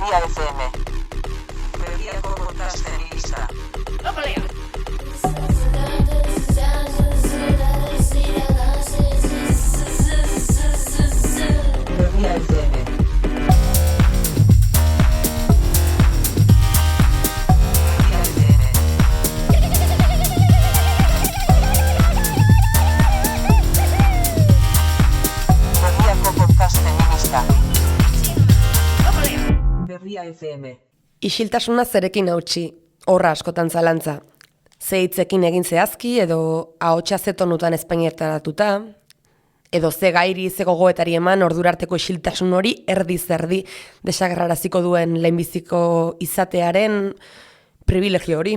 Berria FM. Berriako podcasten lista. Berria FM. Berria FM. Isiltasuna zerekin hautsi, horra askotan zalantza. Ze hitzekin egin zehazki edo ahotsa ze tonutan espainietaratuta, edo ze gairi ze gogoetari eman ordurarteko isiltasun hori erdiz erdi desagerraraziko duen lehenbiziko izatearen privilegio hori.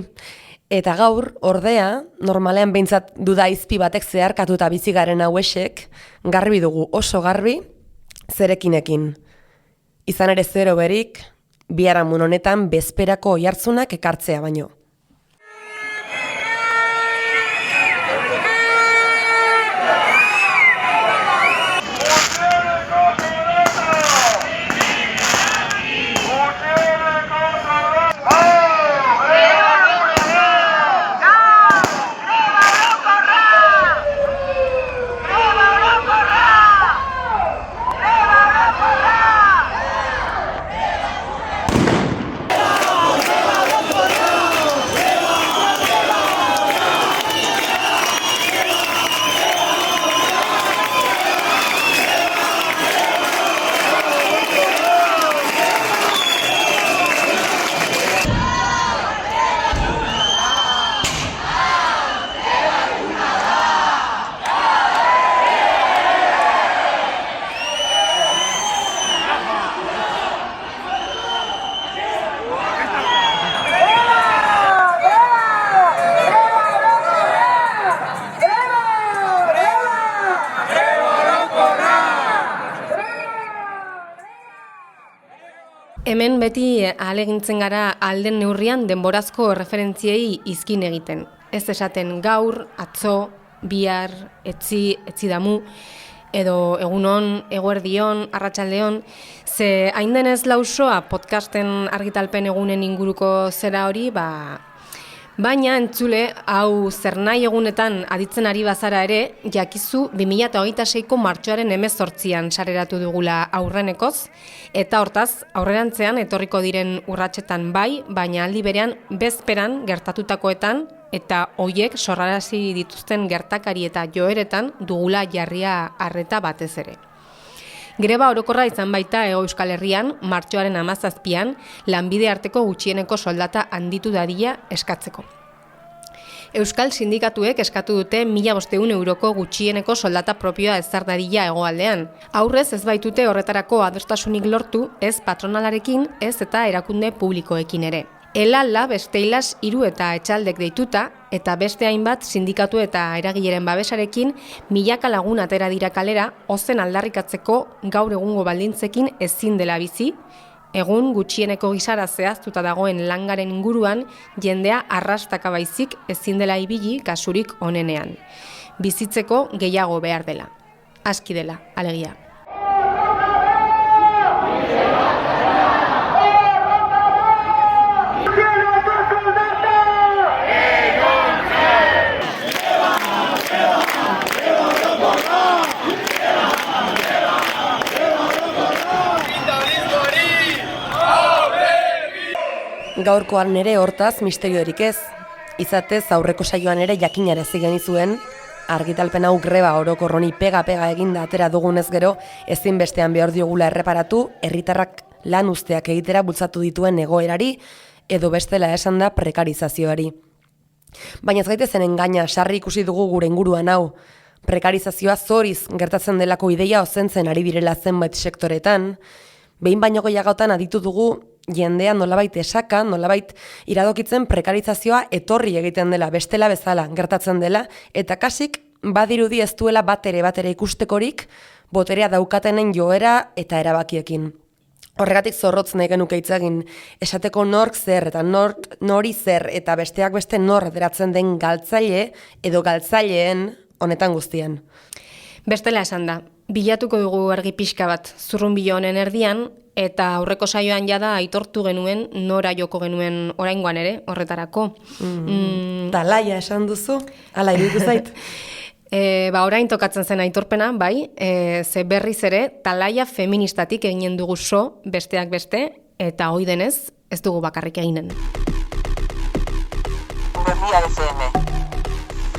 Eta gaur, ordea, normalean behintzat duda izpi batek zeharkatuta bizi garen hauesek, garbi dugu oso garbi zerekinekin. Izan ere zero berik, biharamun honetan bezperako oihartzunak ekartzea baino. Hemen beti ahalegintzen gara alden neurrian denborazko referentziei izkin egiten. Ez esaten gaur, atzo, bihar, etzi damu, edo egunon, eguerdion, arratsaldeon, ze hain denez lausoa podcasten argitalpen egunen inguruko zera hori, baina entzule, hau zer nahi egunetan aditzen ari bazara ere, jakizu 2026ko martxoaren 18an sareratu dugula aurrenekoz, eta hortaz, aurrerantzean etorriko diren urratsetan bai, baina aldi berean bezperan gertatutakoetan, eta hoiek sorrarazi dituzten gertakari eta joeretan dugula jarria arreta batez ere. Greba orokorra izan baita Hego Euskal Herrian, martxoaren 17an, lanbide arteko gutxieneko soldata handitu dadila eskatzeko. Euskal sindikatuek eskatu dute 1.500 euroko gutxieneko soldata propioa ezar dadila hegoaldean. Aurrez ez baitute horretarako adostasunik lortu, ez patronalarekin, ez eta erakunde publikoekin ere. Elala besteilas 3 eta etxaldek deituta, eta beste hainbat sindikatu eta eragileren babesarekin milaka lagun atera dira kalera, ozen aldarrikatzeko gaur egungo baldintzekin ezin dela bizi, egun gutxieneko gisara zehaztuta dagoen langaren inguruan jendea arrastaka baizik ezin dela ibili kasurik onenean. Bizitzeko gehiago behar dela. Aski dela, alegia. Gaurkoan ere hortaz misteriorik ez. Izatez aurreko saioan ere jakinarazi genizuen, argitalpen hau greba orokorroni pega-pega eginda atera dugunez gero, ezinbestean behar diogula erreparatu, herritarrak lan usteak egitera bultzatu dituen egoerari, edo bestela esan da prekarizazioari. Baina ez gaitezen engaina, sarri ikusi dugu gure inguruan hau. Prekarizazioa zoriz gertatzen delako ideia ozentzen ari direla zenbait sektoretan, behin baino gehiagotan aditu dugu jendea nolabait esaka, nolabait iradokitzen prekarizazioa etorri egiten dela, bestela bezala gertatzen dela, eta kasik badirudi ez duela batere ikustekorik boterea daukatenen joera eta erabakiekin. Horregatik zorrotz nahi genuke hitz egin, esateko nork zer eta nori zer eta besteak beste nor deratzen den galtzaile edo galtzaileen honetan guztien. Bestela esan da, bilatuko dugu argi pixka bat, zurrunbilo honen erdian, eta aurreko saioan jada aitortu genuen nora joko genuen oraingoan ere horretarako. Talaia esan duzu, ala iruditu zait. Orain tokatzen zen aitorpena, bai, ze berriz ere talaia feministatik eginen dugu besteak beste, eta hoi denez ez dugu bakarrik eginen. Berria FM.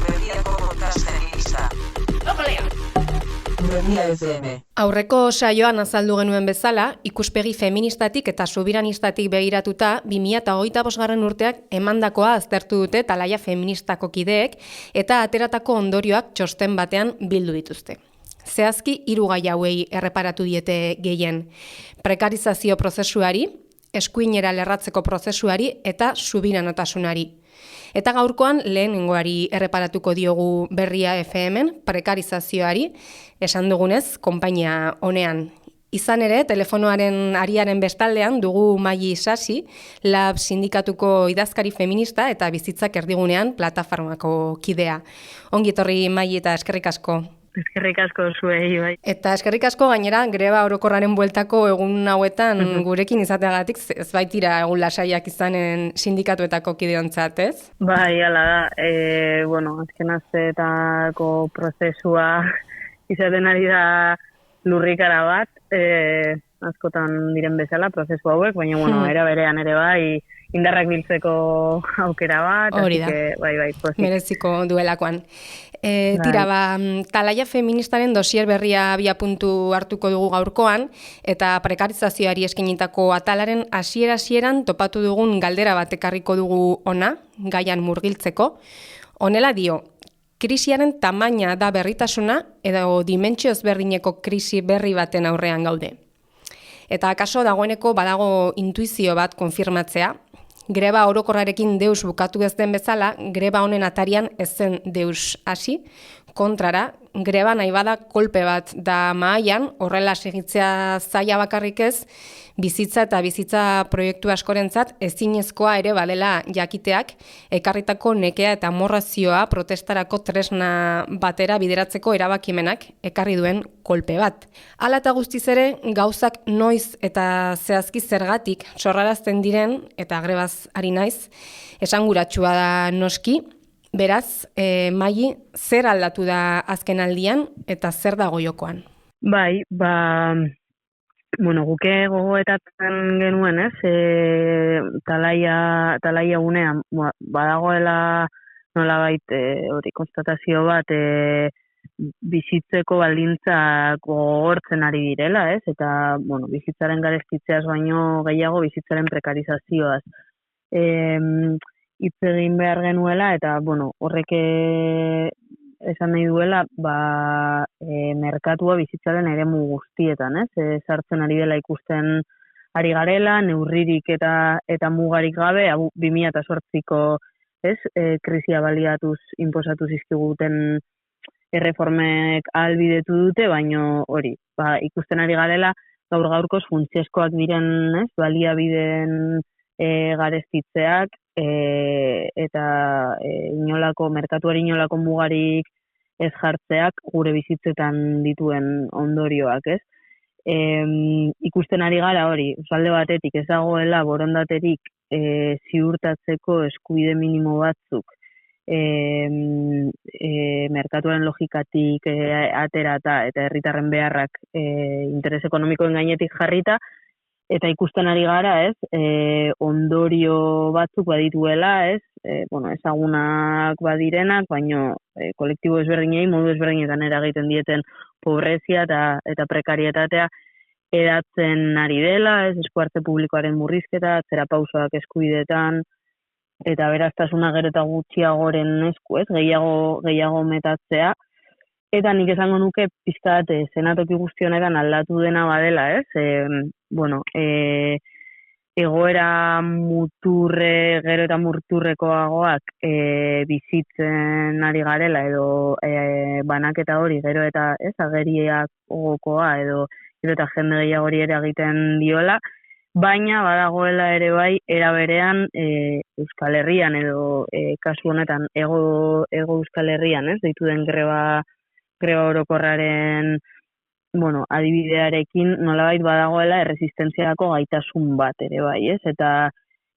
Berriako podcasten gisa. Berria FM. Aurreko saioan azaldu genuen bezala, ikuspegi feministatik eta subiranistatik begiratuta 2025 urteak emandakoa aztertu dute talaia feministako kideek eta ateratako ondorioak txosten batean bildu dituzte. Zehazki 3 gai hauei erreparatu diete gehien: prekarizazio prozesuari, eskuinera lerratzeko prozesuari eta subiranotasunari. Eta gaurkoan lehenengoari erreparatuko diogu Berria FM-en, prekarizazioari, esan dugunez, konpainia honean. Izan ere, telefonoaren ariaren bestaldean dugu Maili Isasi, Lab sindikatuko idazkari feminista eta bizitzak erdigunean plataformako kidea. Ongi etorri Maili eta eskerrik asko. Eskerrik asko zuei, bai. Eta eskerrik asko gainera greba orokorraren bueltako egun hauetan gurekin izateagatik ez baitira egun lasaiak izanen sindikatuetako kideontzat, ez? Bai, hala da. Azken asteetako prozesua izaten ari da lurrikara bat, askotan diren bezala prozesu hauek, baina era berean ere bai indarrak biltzeko aukera bat, hori da. Bai, mereziko duelakoan. Tira, talaia feministaren dosier berria abiapuntu hartuko dugu gaurkoan, eta prekarizazioari eskinitako atalaren hasieran topatu dugun galdera bat ekarriko dugu ona, gaian murgiltzeko. Honela dio, krisiaren tamaina da berritasuna edo dimentsio ezberdineko krisi berri baten aurrean gaude. Eta akaso dagoeneko badago intuizio bat konfirmatzea, greba orokorrarekin deus bukatu ez den bezala, greba honen atarian ez zen deus hasi, kontrara, greba nahi bada kolpe bat da mahaian, horrela segitzea zaila bakarrik ez, bizitza eta bizitza proiektu askorentzat ezinezkoa ere badela jakiteak, ekarritako nekea eta amorrazioa protestarako tresna batera bideratzeko erabakimenak ekarri duen kolpe bat. Hala eta guztiz ere, gauzak noiz eta zehazki zergatik sorrarazten diren, eta grebaz ari naiz, esanguratsua da noski. Beraz, Maili, zer aldatu da azken aldian eta zer dago jokoan? Bai, guke gogoetatzen genuen, talaia unean, badagoela nolabait konstatazio bat bizitzeko baldintzak gogortzen ari direla, eta bizitzaren garestitzeaz baino gehiago bizitzaren prekarizazioaz. Hitz egin behar genuela, eta horrek esan nahi duela merkatua bizitzaren eremu guztietan, sartzen ari dela ikusten ari garela, neurririk eta mugarik gabe, 2008ko krisia baliatuz inposatu zizkiguten erreformek ahalbidetu dute, baino hori, ikusten ari garela gaur-gaurkoz funtsezkoak diren baliabideen garestitzeak, eta merkatuari inolako mugarik ez jartzeak gure bizitzetan dituen ondorioak, ikusten ari gara hori, alde batetik ez dagoela borondaterik ziurtatzeko eskubide minimo batzuk merkatuaren logikatik aterata eta herritarren beharrak interes ekonomikoen gainetik jarrita, eta ikusten ari gara, ondorio batzuk badituela, ezagunak badirenak, baino kolektibo ezberdinei modu ezberdinetan eragiten dieten pobrezia eta prekarietatea edatzen ari dela, eskuartze publikoaren murrizketa, atzera pausoak eskubidetan, eta beraztasuna gero eta gutxiagoren esku, gehiago metatzea. Eta nik esango nuke pizkat zenatoki guzti honetan aldatu dena badela, egoera muturre, gero eta murturrekoagoak bizitzen ari garela, edo banaketa hori, gero eta ageriak ogokoa, edo eta jende gehiagori ere egiten diola, baina badagoela ere bai, era berean Euskal Herrian, edo kasu honetan, ego Euskal Herrian, deitu den greba orokorraren adibidearekin nolabait badagoela erresistentziarako gaitasun bat ere bai, ez?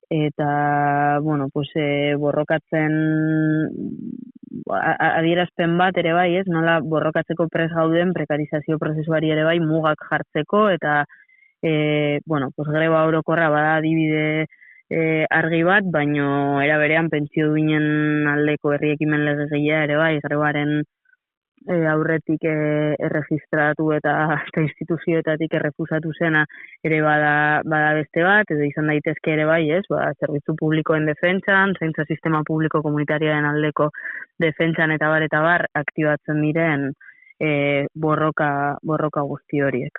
Eta borrokatzen adierazpen bat ere bai, ez? Nola borrokatzeko prest gauden prekarizazio prozesuari ere bai mugak jartzeko eta greba orokorra bada adibide argi bat, baino era berean pentsio duinen aldeko herri ekimen legegilea ere bai, grebaren aurretik erregistratu eta instituzioetatik errefusatu zena ere bada beste bat, edo izan daitezke ere bai, ez? Zerbitzu publikoen defentsan, zaintza sistema publiko komunitarioaren aldeko defentsan eta bar aktibatzen diren borroka guzti horiek.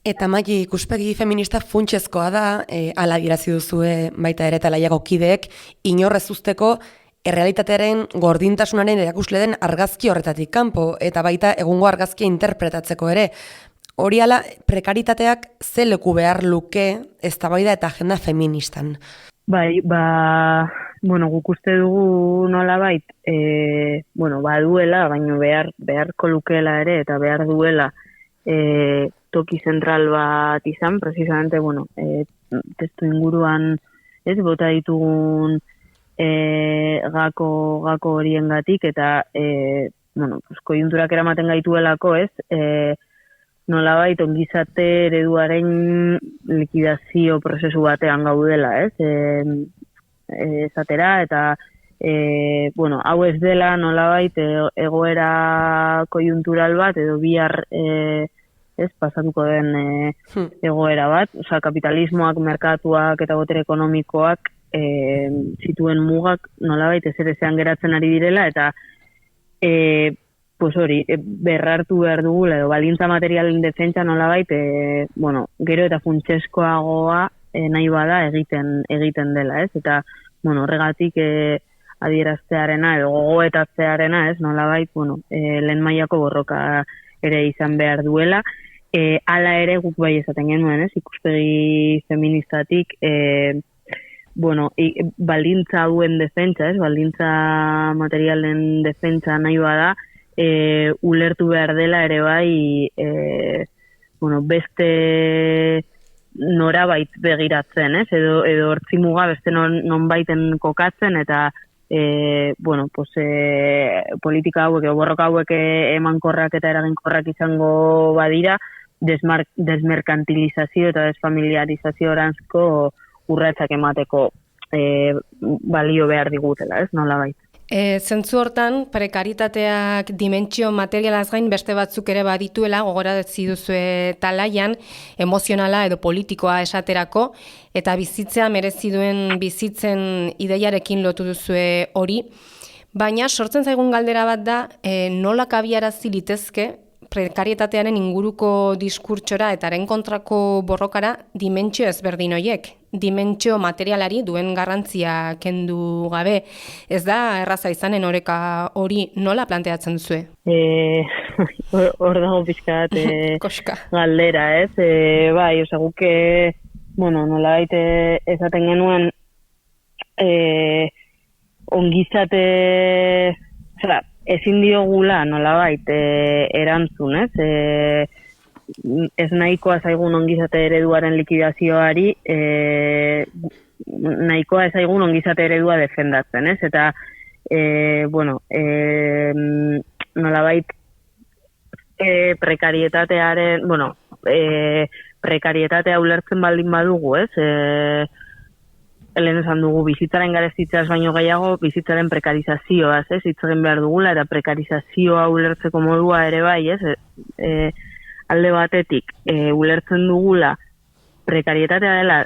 Eta Maili, ikuspegi feminista funtsezkoa da, hala adierazi duzue baita ere talaiako kideek, inor ez uzteko errealitatearen gordintasunaren erakusle den argazki horretatik kanpo, eta baita egungo argazkia interpretatzeko ere. Hori ala, prekaritateak ze leku behar luke eztabaida eta agenda feministan? Bai, guk uste dugu nolabait, baduela, baino beharko lukeela ere, eta behar duela toki zentral bat izan, precisamente, testu inguruan, ez, bota ditugun gako horiengatik eta koiunturak eramaten gaituelako, ez, nolabait ongizate ereduaren likidazio prozesu batean gaudela, ez, esatera eta hau ez dela nolabait egoera koiuntural bat edo bihar ez pasatuko den egoera bat, osea kapitalismoak, merkatuak eta botere ekonomikoak zituen mugak nolabait ezerezean geratzen ari direla eta berrartu behar dugula edo baldintza materialen defentsa nolabait gero eta funtsezkoagoa nahi bada egiten dela, ez? Eta horregatik adieraztearena edo gogoetatzearena, ez? Nolabait lehen mailako borroka ere izan behar duela. Hala ere guk bai esaten genuen, ez? Ikuspegi feministatik baldintza hauen defentsa, ez? Baldintza materialen defentsa nahi bada, ulertu behar dela ere bai beste norabait begiratzen, ez? Edo hortzimuga beste nonbaiten kokatzen eta politika hauek edo borroka hauek emankorrak eta eraginkorrak izango badira, desmerkantilizazio eta desfamiliarizazio oranzko urratsak emateko balio behar digutela, ez? Nolabait. Zentzu hortan, prekaritateak dimentsio materialaz gain beste batzuk ere badituela, gogorazi duzue talaian, emozionala edo politikoa esaterako, eta bizitzea merezi duen bizitzen ideiarekin lotu duzue hori. Baina sortzen zaigun galdera bat da, nola kabiarazi litezke prekarietatearen inguruko diskurtsora eta haren kontrako borrokara dimentsio ezberdin horiek. Dimentsio materialari duen garrantzia kendu gabe. Ez da erraza izanen oreka hori nola planteatzen duzue? Hor dago pixkat galdera, ez? Bai, guke, nolabait esaten genuen ongizate, ezin diogula nolabait erantzun, ez? Ez nahikoa zaigun ongizate ereduaren likidazioari, nahikoa zaigun ongizate eredua defendatzen, ez? Eta, nolabait prekarietatearen, prekarietatea ulertzen baldin badugu, ez? Helen esan dugu, bizitzaren garestitzeaz baino gehiago, bizitzaren prekarizazioaz, ez? Hitz egin behar dugula, eta prekarizazioa ulertzeko modua ere bai, ez? Alde batetik, ulertzen dugula, prekarietatea dela,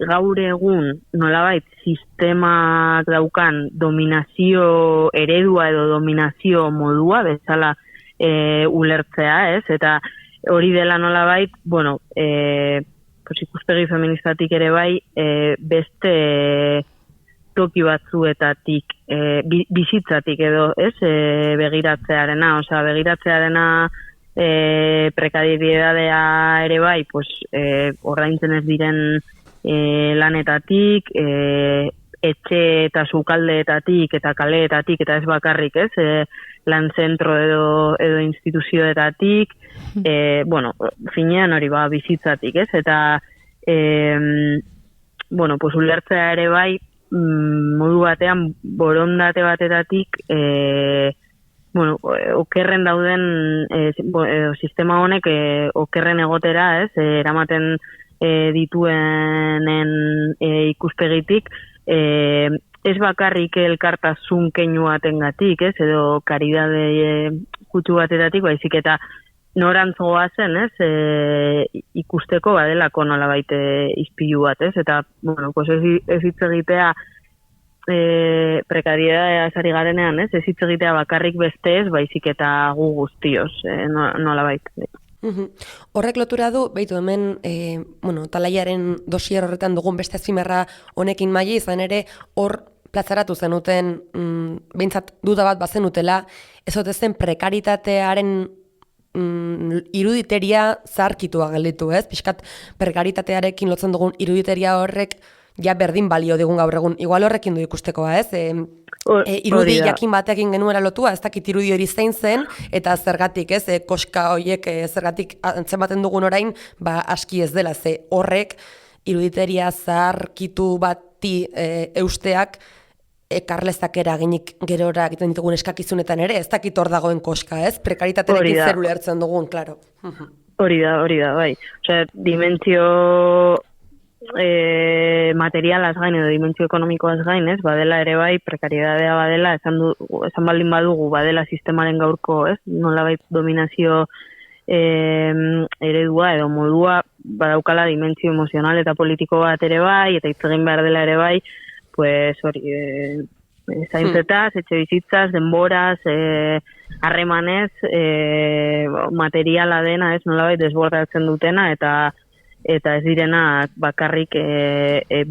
gaur egun nolabait sistemak daukan dominazio eredua edo dominazio modua, bezala ulertzea, ez? Eta hori dela nolabait, ikuspegi feministatik ere bai, beste toki batzuetatik, bizitzatik edo, ez, begiratzearena, osea, begiratzearena prekariedadea ere bai, ordaintzen ez diren lanetatik, etxe eta sukaldeetatik eta kaleetatik eta ez bakarrik, ez, lan zentro edo instituzioetatik, bueno, finean hori bizitzatik, ez? Eta, bueno, pues ulertzea ere bai, modu batean, borondate batetatik, bueno, okerren dauden sistema honek okerren egotera, ez, eramaten dituenen ikuspegitik, ez bakarrik elkartasun keinu batengatik, ez, edo karidade kutsu batetatik, baizik eta norantz goazen, ez, ikusteko badelako nolabait izpilu bat, ez, eta, bueno, pues ez hitz egitea prekariedadea ezari garenean, ez hitz egitea bakarrik bestez, baizik eta gu guztioz, nolabait. Horrek lotura du, behitu hemen, bueno, talaiaren dosier horretan dugun beste azpimarra honekin maila izan ere, hor plazaratu zenuten, behintzat duda bat bazenutela, ez ote zen prekaritatearen iruditeria zaharkitua gelditu, ez? Pixkat prekaritatearekin lotzen dugun iruditeria horrek ja berdin balio digun gaur egun. Igual horrekin du ikustekoa, ez? Irudi jakin batekin genuera lotua, ez dakit irudi hori zein zen, eta zergatik, ez? Koska horiek zergatik antzematen dugun orain, aski ez dela, ze horrek iruditeria zaharkitu bati eusteak ekarlezak eraginik gerora egiten ditugun eskakizunetan ere, ez dakit hor dagoen koska, ez? Prekaritaterekin zer ulertzen dugun, klaro. Hori da, bai. Osea, dimentsio materialaz gain edo dimentsio ekonomikoaz gain, ez? Badela ere bai, prekariedadea badela, esan baldin badugu, badela sistemaren gaurko, ez? Nolabait dominazio eredua edo modua badaukala dimentsio emozional eta politiko bat ere bai, eta hitz egin behar dela ere bai, pues hori, zaintzetaz, etxe bizitzaz, denboraz, harremanez, materiala dena, ez nolabait desbordatzen dutena, eta ez direna bakarrik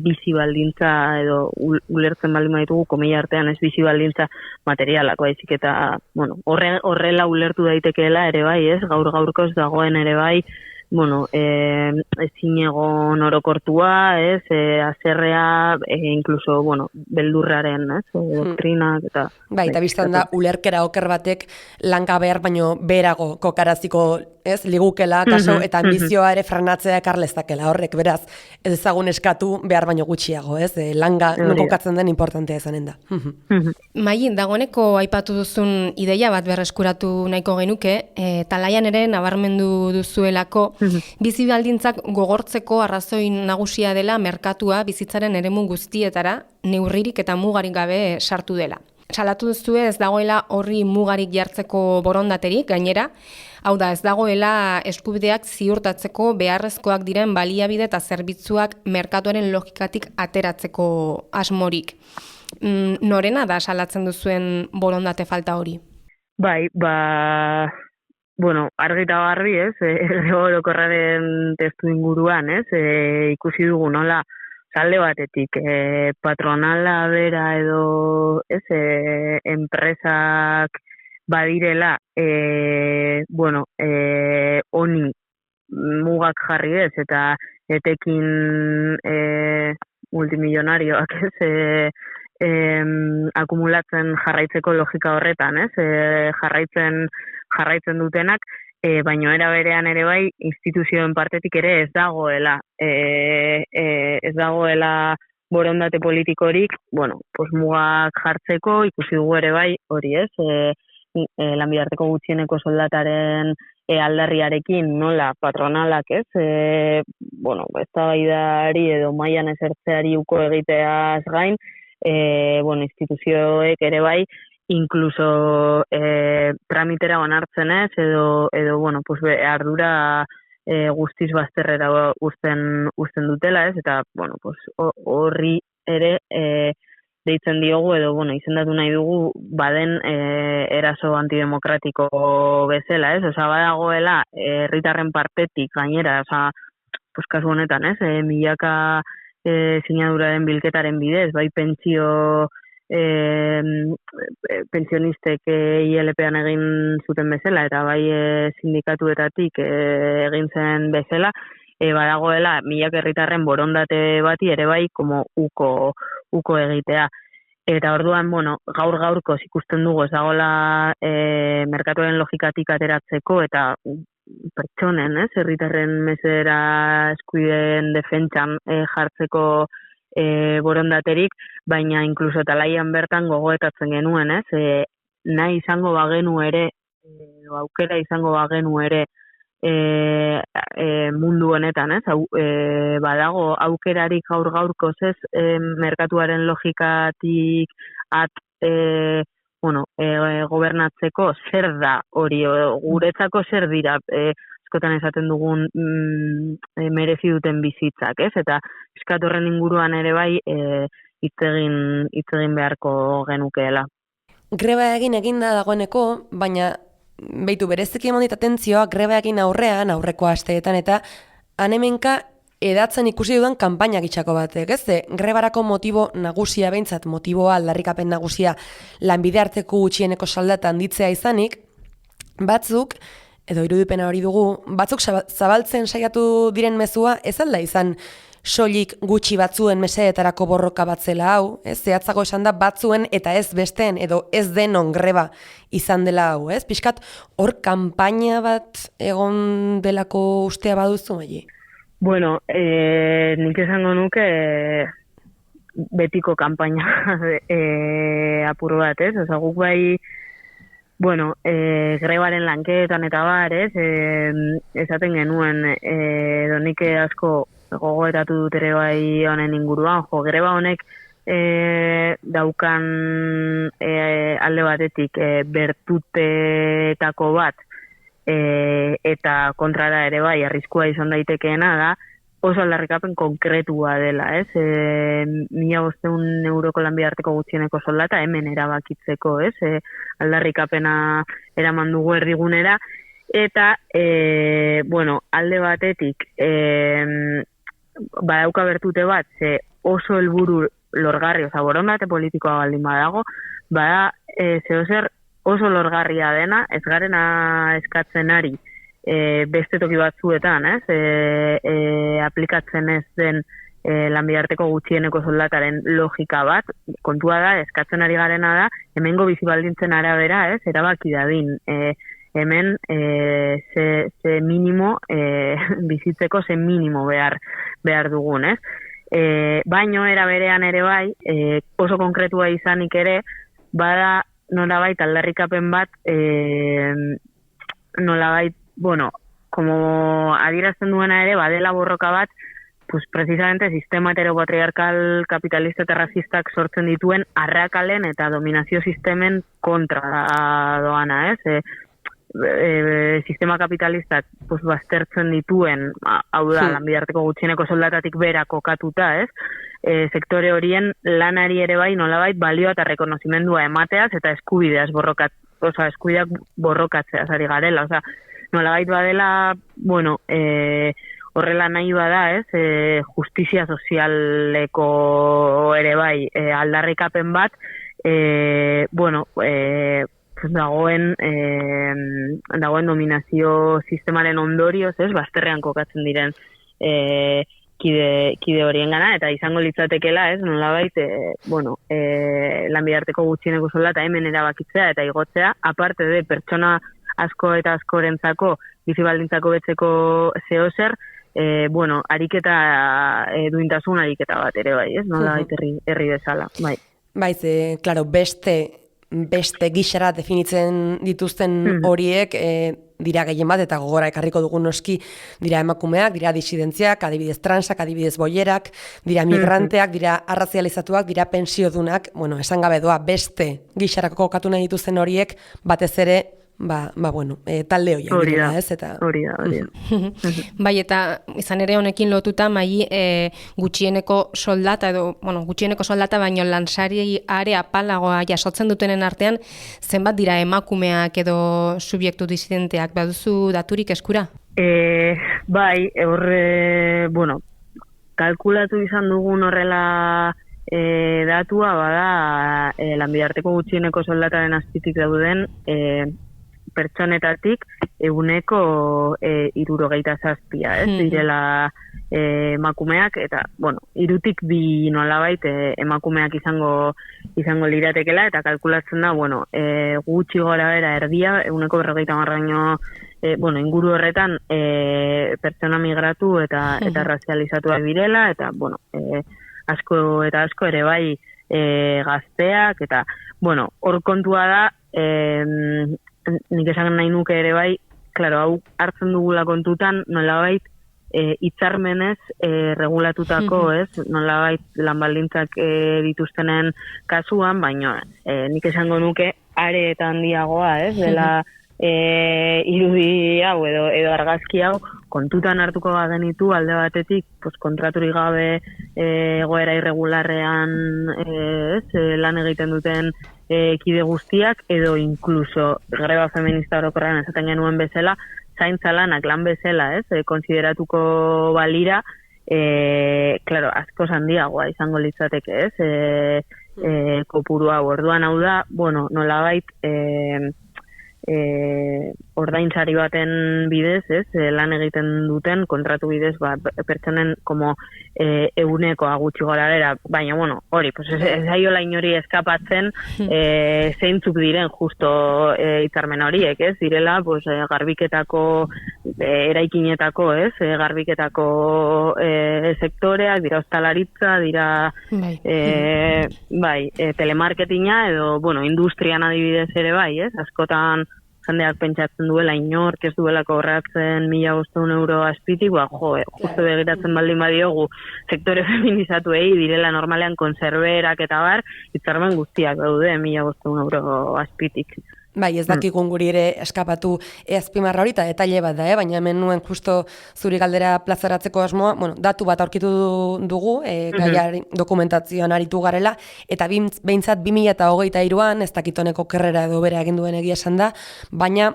bizi baldintza edo ulertzen baldin baditugu komeia artean ez bizi baldintza materialak, baizik eta, bueno, horrela ulertu daitekeela ere bai, ez, gaurkoz dagoen ere bai, bueno, ezin egon orokortua, ez, azerrea, incluso, bueno, beldurraren, ez, doktrinak, eta... Bai, eta biztan da, ulerkera oker batek langabear baino berago kokaraziko, ez, ligukela, kaso, eta ambizioa ere frenatzea ekarlezakela horrek, beraz, ez ezagun eskatu behar baino gutxiago, ez, langa kokatzen den importantea izanen da. Mai, dagoeneko aipatu duzun ideia bat berreskuratu nahiko genuke, talaian ere nabarmendu duzuelako, bizi baldintzak gogortzeko arrazoi nagusia dela merkatua bizitzaren eremu guztietara neurririk eta mugarik gabe sartu dela. Salatu duzue ez dagoela horri mugarik jartzeko borondaterik, gainera, hau da ez dagoela eskubideak ziurtatzeko beharrezkoak diren baliabide eta zerbitzuak merkatuaren logikatik ateratzeko asmorik. Norena da salatzen duzuen borondate falta hori? Bai, bueno, argi eta garbi, ez, orokorraren testu inguruan, ez, ikusi dugu nola, alde batetik, patronala bera edo, ez, enpresak badirela, bueno, honi mugak jarri ez, eta etekin multimilionarioak, ez, akumulatzen jarraitzeko logika horretan, ez, jarraitzen dutenak, baino era berean ere bai, instituzioen partetik ere ez dagoela borondate politikorik, bueno, pues mugak jartzeko, ikusi dugu ere bai, hori ez, lanbidarteko gutxieneko soldataren aldarriarekin nola patronalak ez, bueno, eztabaidari edo mailan ezertzeari uko egiteaz gain, bueno, instituzioek ere bai, incluso tramitera onartzen ez, edo bueno, pues ardura guztiz bazterrera uzten dutela ez, eta, bueno, pues horri ere deitzen diogu, edo, bueno, izendatu nahi dugu baden eraso antidemokratiko bezala ez, oza, badagoela herritarren partetik gainera, oza, pues kasu honetan ez, milaka sinaduraren bilketaren bidez, bai pensionistek ILP-an egin zuten bezala, eta bai sindikatuetatik egin zen bezala, badagoela milak herritarren borondate bati ere bai como uko egitea. Eta orduan, gaur-gaurkoz ikusten dugu ez dagoela merkatuaren logikatik ateratzeko eta pertsonen, herritarren mesedera eskubideen defentsan jartzeko borondaterik, baina inkluso talaian bertan gogoetatzen genuen, nahi izango bagenu ere, aukera izango bagenu ere mundu honetan, badago aukerarik gaur-gaurkoz ez merkatuaren logikatik gobernatzeko zer da hori, guretzako zer dira askotan esaten dugun merezi duten bizitzak, ez? Eta pixkat horren inguruan ere bai hitz egin beharko genukeela. Greba eginda dagoeneko, baina beitu bereziki eman dit atentzioa greba egin aurrean, aurreko asteetan, eta hanemenka edatzen ikusi dudan kanpaina gitxako batek, ez? Grebarako motibo nagusia behintzat, motiboa aldarrikapen nagusia lanbide hartzeko gutxieneko soldata handitzea izanik, batzuk, edo irudipena hori dugu, batzuk zabaltzen saiatu diren mezua, ez alda izan soilik gutxi batzuen mesedetarako borroka batzela hau, zehatzago esan da batzuen eta ez besteen, edo ez denon greba izan dela hau, ez? Pixkat, hor kanpaina bat egon delako ustea baduzu, Maili? Bueno, nik esango nuke betiko kanpaina apur bat, ez? Osa, guk bai, grebaren lanketan eta bar, ez? Esaten genuen, nik asko gogoetatu dut ere bai honen inguruan, greba honek daukan alde batetik bertutetako bat eta kontrara ere bai arriskua izan daitekeena da oso aldarrikapen konkretua dela, ez? 1.500 euroko lanbide arteko gutxieneko soldata hemen erabakitzeko, ez? Aldarrikapena eraman dugu erdigunera eta alde batetik badauka bertute bat, oso helburu lorgarri, borondate politikoa baldin badago, zeozer oso lorgarria dena, ez garena eskatzen ari beste toki batzuetan, aplikatzen ez den lanbide arteko gutxieneko soldataren logika bat, kontua da, eskatzen ari garena da, hemengo bizi baldintzen arabera, erabaki dadin, hemen ze minimo bizitzeko ze minimo behar dugun, ez? Baino era berean ere bai, oso konkretua izanik ere, bada nolabait aldarrikapen bat, nolabait, como adierazten duena ere, badela borroka bat, pues precisamente sistema heteropatriarkal kapitalista eta racistak sortzen dituen arrakalen eta dominazio sistemen kontra doana, ez? Sistema kapitalistak pues, baztertzen dituen, hau da, lanbide arteko gutxieneko soldatatik bera kokatuta, ez? Sektore horien lanari ere bai nolabait balioa eta rekonozimendua emateaz eta eskubideak borrokatzea ari garela, nolabait badela, horrela nahi bada, ez? Justizia sozialeko ere bai aldarrikapen bat, dagoen dominazio sistemaren ondorioz, bazterrean kokatzen diren kide horien gana, eta izango litzatekela, nolabait, lanbide arteko gutxieneko soldata hemen erabakitzea eta igotzea, aparte de pertsona asko eta askorentzako bizi baldintzako betzeko zeozer, ariketa duintasun ariketa bat ere bai, nolabait herri bezala, bai. Bai, claro, beste gixara definitzen dituzten horiek dira gehien bat, eta gogora ekarriko dugun noski dira emakumeak, dira disidentziak, adibidez transak, adibidez boierak, dira migranteak, dira arrazializatuak, dira pensiodunak, esan gabe doa beste gixarako kokatu nahi dituzten horiek batez ere talde hori da, ez? Hori da. Bai, eta izan ere honekin lotuta, Maili, gutxieneko soldata, gutxieneko soldata baino lansari are apalagoa jasotzen dutenen artean, zenbat dira emakumeak edo subjektu disidenteak, baduzu daturik eskura? Bai, kalkulatu izan dugun horrela datua, bada, lanbide arteko gutxieneko soldataren azpitik dauden, pertsonetatik 67, direla emakumeak, eta, bueno, 3tik 2 nolabait emakumeak izango liratekela, eta kalkulatzen da, bueno, gutxi gora bera erdia, 150 inguru horretan pertsona migratu eta razializatuak direla, eta, bueno, asko ere bai gazteak, eta, bueno, hor kontua da, nik esan nahi nuke ere bai, klaro, hau hartzen dugula kontutan, nolabait, hitzarmenez regulatutako, ez? Nolabait lanbaldintzak dituztenen kasuan, baina nik esango nuke are eta handiagoa, ez? Dela irudi hau edo argazki hau kontutan hartuko bagenitu alde batetik kontraturik gabe egoera irregularrean lan egiten duten kide guztiak, edo inkluso greba feminista orokorrean esaten genuen bezala, zaintza lanak lan bezala, konsideratuko balira, claro, asko handiagoa izango litzateke, kopuru hau. Orduan hau da, bueno, nolabait ordainsari baten bidez, lan egiten duten kontratu bidez, pertsonen como egunekoa gutxi gorabera, baina bueno, hori, ez aiola inori eskapatzen zeintzuk diren justo hitzarmen horiek, direla garbiketako eraikinetako, garbiketako sektoreak, dira ostalaritza, dira telemarketinga edo, bueno, industrian adibidez ere bai, askotan jendeak pentsatzen duela inork ez duela kobratzen 1.500 euro azpitik, justo begiratzen baldin badiogu sektore feminizatuei direla normalean konserberak eta bar, hitzarmen guztiak daude 1.500 euro azpitik. Bai, ez dakigun guri ere eskapatu azpimarra hori, eta detaile bat da, baina hemen nuen justo zuri galdera plazaratzeko asmoa, bueno, datu bat aurkitu dugu, gaiari dokumentazioan aritu garela, eta behintzat 2023an, ez dakitoneko kerrera edo bere egin duen egia esan da, baina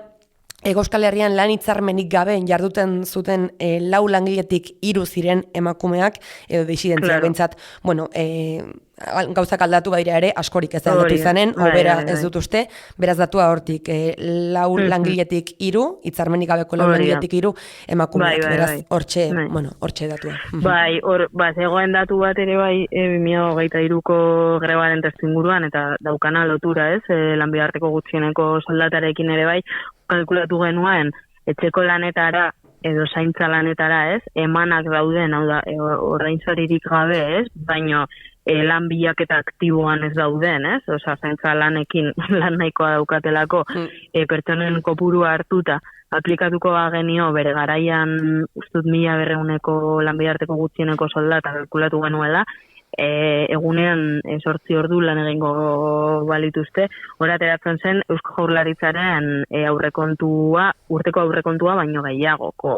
Hego Euskal Herrian lan hitzarmenik gabe jarduten zuten 4 langiletik 3 ziren emakumeak, edo disidentzia behintzat, bueno, gauzak aldatu badira ere, askorik ez aldatu izanen, hobera ez dut uste, beraz datua hortik, 4 langiletik 3, hitzarmenik gabeko 4 langiletik 3 emakumeak, beraz hortxe datua. Bai, zegoen datu bat ere bai, 2023ko grebaren testuinguruan, eta daukana lotura, lanbide-arteko gutxieneko soldatarekin ere bai, kalkulatu genuen, etxeko lanetara edo zaintza lanetara, emanak dauden, hau da, ordainsaririk gabe, baino lan bilaketa aktiboan ez dauden, osea, zaintza lanekin lan nahikoa daukatelako, pertsonen kopurua hartuta, aplikatuko bagenio bere garaian ustut 1.200ko lanbide-arteko gutxieneko soldata kalkulatu genuela, egunean 8 ordu lan egingo balituzte, hor ateratzen zen Eusko Jaurlaritzaren urteko aurrekontua baino gehiagoko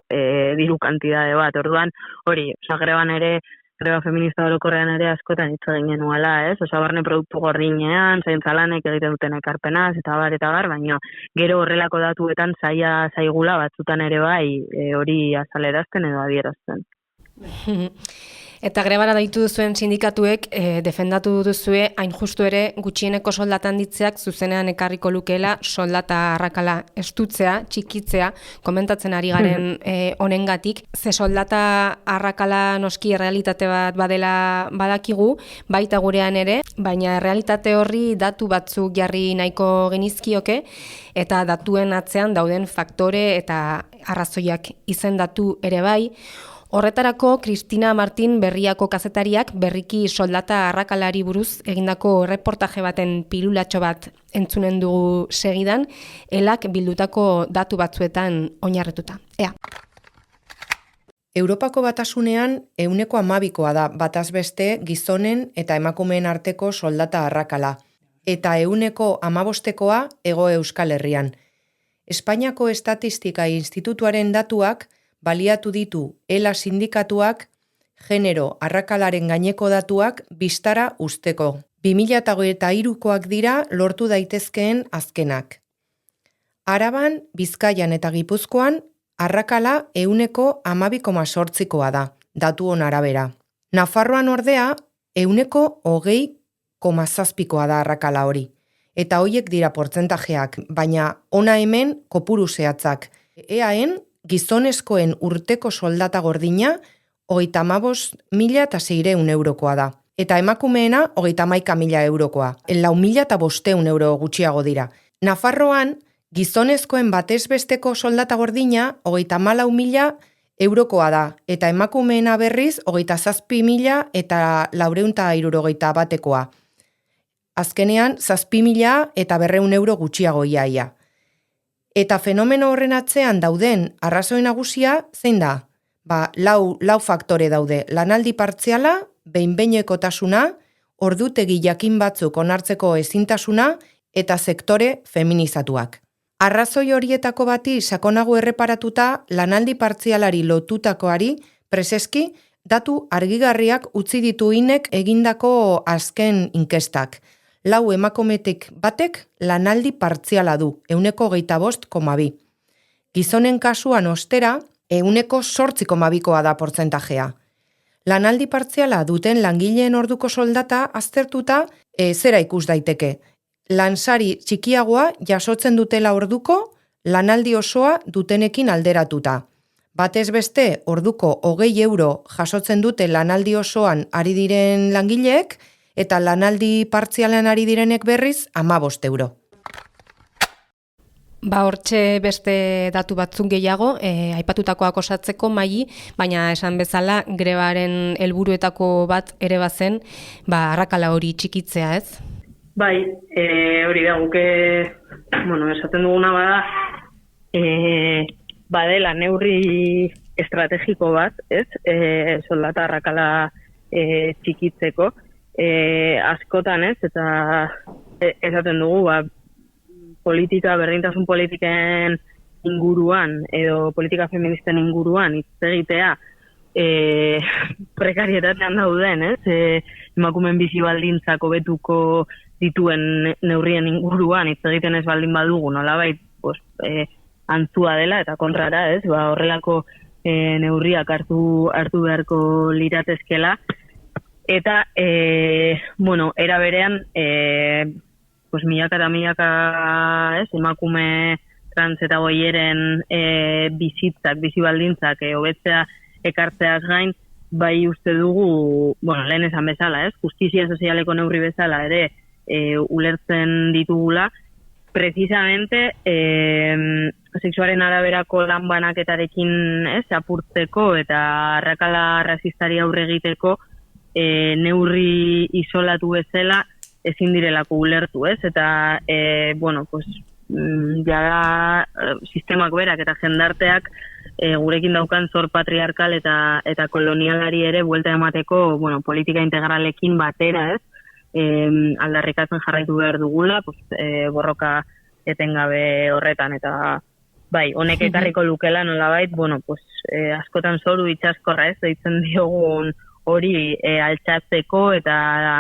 diru kantidade bat. Orduan, hori, greban ere, greba feminista orokorrean ere askotan hitz egin genuela, osea, barne produktu gordinean, zaintza lanek egiten duten ekarpenaz, eta bar, baino gero horrelako datuetan zaigula batzutan ere bai hori azalerazten edo adierazten. Eta grebara daitu duzuen sindikatuek defendatu duzue hain justu ere gutxieneko soldata handitzeak zuzenean ekarriko lukeela soldata arrakala estutzea, txikitzea, komentatzen ari garen honengatik. Ze soldata arrakala noski errealitate bat badela badakigu, baita gurean ere, baina errealitate horri datu batzuk jarri nahiko genizkioke, eta datuen atzean dauden faktore eta arrazoiak izendatu ere bai. Horretarako, Cristina Martin Berriako kazetariak berriki soldata arrakalari buruz egindako reportaje baten pilulatxo bat entzunen dugu segidan, elak bildutako datu batzuetan oinarrituta. Ea. Europako batasunean 12% da batazbeste gizonen eta emakumeen arteko soldata arrakala, eta 15%koa Hego Euskal Herrian. Espainiako Estatistika Institutuaren datuak baliatu ditu ELA sindikatuak genero arrakalaren gaineko datuak bistara usteko. 2023koak dira lortu daitezkeen azkenak. Araban, Bizkaian eta Gipuzkoan arrakala 12,8%koa da, datu on arabera. Nafarroan ordea 20,7%koa da arrakala hori. Eta hoiek dira portzentajeak, baina ona hemen kopuru zehatzak. EAen gizonezkoen urteko soldata gordina 35.600 eurokoa da. Eta emakumeena 31.000 eurokoa. 4.500 euro gutxiago dira. Nafarroan, gizonezkoen batez besteko soldata gordina 34.000 eurokoa da, eta emakumeena berriz 27.000 eta 461 batekoa. Azkenean, 7.000 eta 200 euro gutxiago iaia. Eta fenomeno horren atzean dauden arrazoi nagusia zein da? Lau faktore daude, lanaldi partziala, behin-behinekotasuna, ordutegi jakin batzuk onartzeko ezintasuna eta sektore feminizatuak. Arrazoi horietako bati sakonago erreparatuta lanaldi partzialari lotutakoari preseski datu argigarriak utzi ditu inek egindako azken inkestak. 4 emakumetik batek lanaldi partziala du, 25,2. Gizonen kasuan ostera, 8,2 da portzentajea. Lanaldi partziala duten langileen orduko soldata aztertuta zera ikus daiteke. Lansari txikiagoa jasotzen dutela orduko, lanaldi osoa dutenekin alderatuta. Batez beste, orduko 20 euro jasotzen dute lanaldi osoan ari diren langileek, eta lanaldi partzialean ari direnek berriz 15 euro. Hortxe beste datu batzuk gehiago, aipatutakoak osatzeko Maili, baina esan bezala grebaren helburuetako bat ere bazen, arrakala hori txikitzea, ez? Bai, hori da guke, esaten duguna badela neurri estrategiko bat, ez? Soldata arrakala txikitzeko, askotan, ez? Eta esaten dugu, berdintasun politiken inguruan edo politika feministen inguruan hitz egitea prekarietatean dauden, ez? Emakumeen bizi baldintzak hobetuko dituen neurrien inguruan hitz egiten ez baldin badugu, nolabait antzua dela eta kontrara, ez? Horrelako neurriak hartu beharko liratezkela. Eta, era berean, milaka eta milaka, ez, emakume trans eta goieren bizi baldintzak hobetzea ekartzeaz gain, bai uste dugu, lehen esan bezala, ez, justizia sozialeko neurri bezala ere ulertzen ditugula, precisamente sexuaren araberako lan banaketarekin, ez, apurtzeko eta arrakala rasistari aurre egiteko neurri isolatu bezala ezin direlako ulertu, ez? Eta, jada sistemak berak eta jendarteak gurekin daukan zor patriarkal eta kolonialari ere buelta emateko, politika integralekin batera, ez? Aldarrikatzen jarraitu behar dugula, borroka etengabe horretan, eta bai, honek ekarriko lukela nolabait, askotan zoru itxaskorra, ez? Deitzen diogun hori altxatzeko eta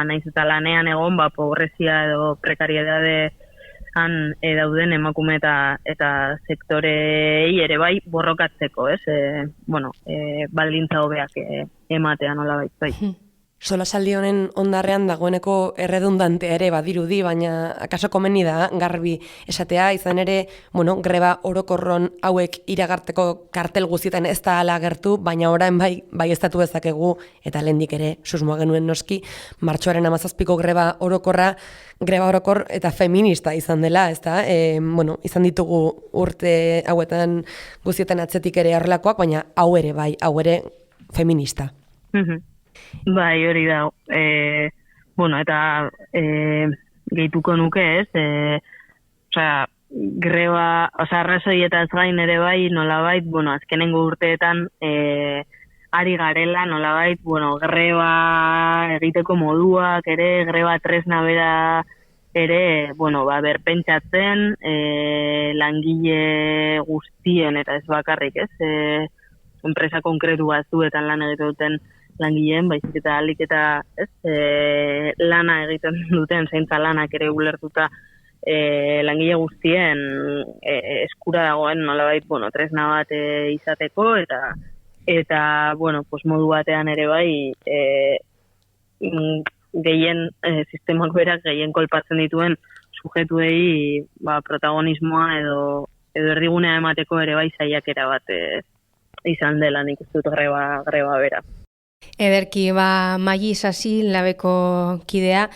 naiz eta lanean egon pobrezia edo prekariedadean dauden emakume eta sektorei ere bai borrokatzeko, ez? Baldintza hobeak ematea nolabait, bai. Solasaldi honen ondarrean dagoeneko erredundantea ere badirudi, baina akaso komeni da garbi esatea, izan ere, greba orokorron hauek iragarteko kartel guztietan ez da ala agertu, baina orain bai estatu dezakegu, eta lehendik ere susmoa genuen noski, martxoaren 17ko greba orokor eta feminista izan dela, ez da? Izan ditugu urte hauetan guztietan atzetik ere horrelakoak, baina hau ere feminista. Bai, hori da. Eta gehituko nuke, ez? Greba, arrazoietaz gain ere bai, nolabait, azkenengo urteetan ari garela, nolabait, greba egiteko moduak ere, greba tresna bera ere, berpentsatzen, langile guztien eta ez bakarrik, ez? Enpresa konkretu batzuetan lan egiten duten langileen, baizik eta alik eta lana egiten duten, zaintza lanak ere ulertuta langile guztien eskura dagoen nolabait, tresna bat izateko eta modu batean ere bai gehien sistemak berak gehien kolpatzen dituen sujetuei protagonismoa edo erdigunea emateko ere bai saiakera bat izan dela nik uste dut greba bera. Ederki, Maili Sasi, labeko kidea,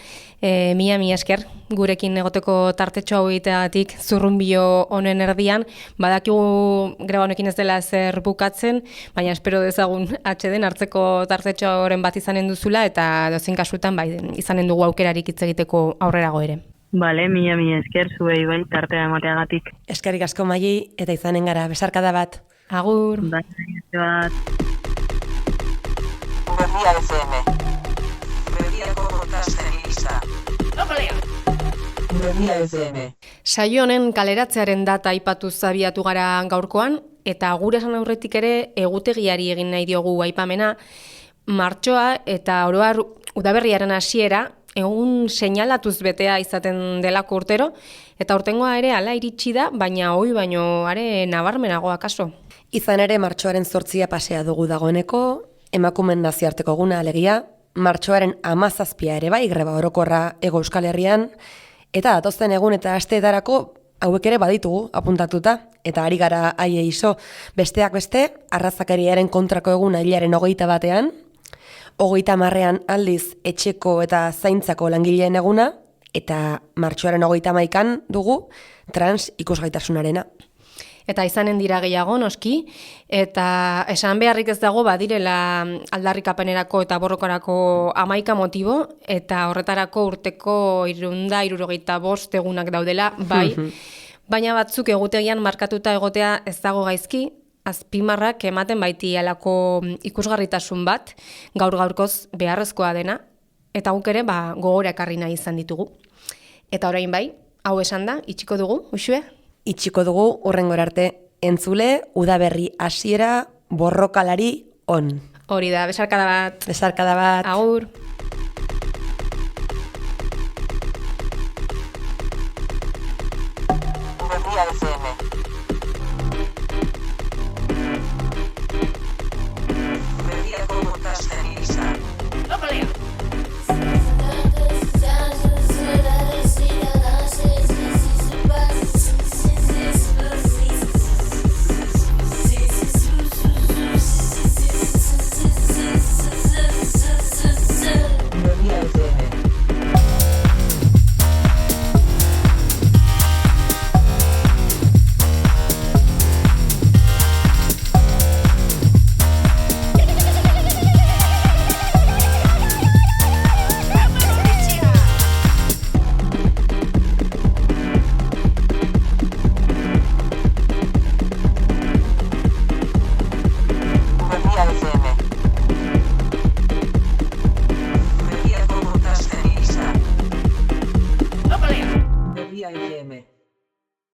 mila esker, gurekin egoteko tartetxo hau egiteagatik zurrunbilo honen erdian, badakigu greba honekin ez dela zer bukatzen, baina espero dezagun atxeden hartzeko tartetxo horren bat izanen duzula, eta dozein kasutan izanen dugu aukerarik hitz egiteko aurrerago ere. Bale, mila esker, zuei bai, tartea emateagatik. Eskerrik asko Maili, eta izanen gara, besarkada bat. Agur! Bai, bat. Berria FM. Berriako podcast telebista. Berria FM. Saio honen kaleratzearen data aipatu zabiatu gara gaurkoan, eta gure esan aurretik ere egutegiari egin nahi diogu aipamena, martxoa eta oroar udaberriaren hasiera egun seinalatuz betea izaten delako urtero, eta urtengoa ere hala iritsi da, baina hoi baino are nabarmenago akaso. Izan ere martxoaren 8 pasea dugu dagoeneko, emakumen nazioarteko eguna alegia, martxoaren 17 ere bai greba orokorra Hego Euskal Herrian, eta datozen egun eta asteetarako hauek ere baditugu apuntatuta, eta ari gara haiei iso. Besteak beste, arrazakeriaren kontrako eguna hilaren 21ean, 30ean aldiz etxeko eta zaintzako langileen eguna, eta martxoaren 31ean dugu trans ikusgaitasunarena. Eta izanen dira gehiago, noski, eta esan beharrik ez dago badirela aldarrikapenerako eta borrokarako 11 motibo, eta horretarako urteko 365 egunak daudela, bai, baina batzuk egutegian markatuta egotea ez dago gaizki, azpimarrak ematen baiti alako ikusgarritasun bat, gaur-gaurkoz beharrezkoa dena, eta guk ere gogora ekarri nahi izan ditugu. Eta orain bai, hau esan da, itxiko dugu, Uxue? Itxiko dugu urrengora arte, entzule, udaberri hasiera borrokalari on. Hori da, besarkada bat. Besarkada bat. Agur.